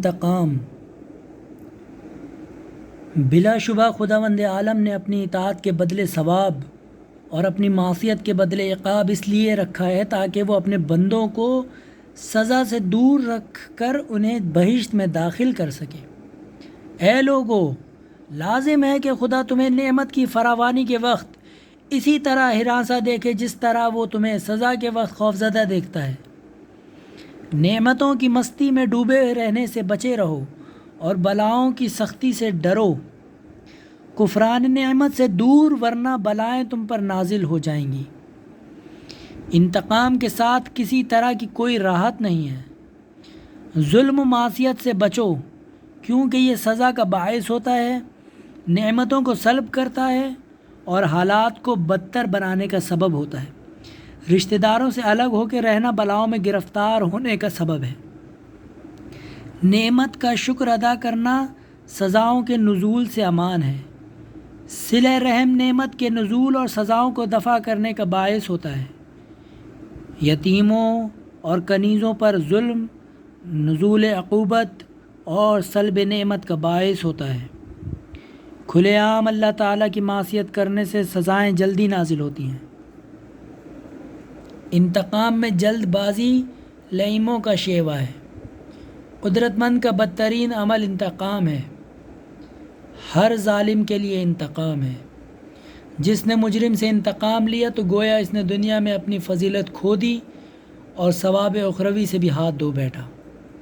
انتقام۔ بلا شبہ خداوند عالم نے اپنی اطاعت کے بدلے ثواب اور اپنی معصیت کے بدلے عقاب اس لیے رکھا ہے تاکہ وہ اپنے بندوں کو سزا سے دور رکھ کر انہیں بہشت میں داخل کر سکے۔ اے لوگو، لازم ہے کہ خدا تمہیں نعمت کی فراوانی کے وقت اسی طرح ہراساں دیکھے جس طرح وہ تمہیں سزا کے وقت خوفزدہ دیکھتا ہے۔ نعمتوں کی مستی میں ڈوبے رہنے سے بچے رہو اور بلاؤں کی سختی سے ڈرو۔ کفران نعمت سے دور ورنہ بلائیں تم پر نازل ہو جائیں گی۔ انتقام کے ساتھ کسی طرح کی کوئی راحت نہیں ہے۔ ظلم و معصیت سے بچو کیونکہ یہ سزا کا باعث ہوتا ہے، نعمتوں کو سلب کرتا ہے اور حالات کو بدتر بنانے کا سبب ہوتا ہے۔ رشتہ داروں سے الگ ہو کے رہنا بلاؤں میں گرفتار ہونے کا سبب ہے۔ نعمت کا شکر ادا کرنا سزاؤں کے نزول سے امان ہے۔ صلہ رحم نعمت کے نزول اور سزاؤں کو دفع کرنے کا باعث ہوتا ہے۔ یتیموں اور کنیزوں پر ظلم نزول عقوبت اور سلب نعمت کا باعث ہوتا ہے۔ کھلے عام اللہ تعالیٰ کی معصیت کرنے سے سزائیں جلدی نازل ہوتی ہیں۔ انتقام میں جلد بازی لئیموں کا شیوا ہے۔ قدرت مند کا بدترین عمل انتقام ہے۔ ہر ظالم کے لیے انتقام ہے۔ جس نے مجرم سے انتقام لیا تو گویا اس نے دنیا میں اپنی فضیلت کھو دی اور ثواب اخروی سے بھی ہاتھ دھو بیٹھا۔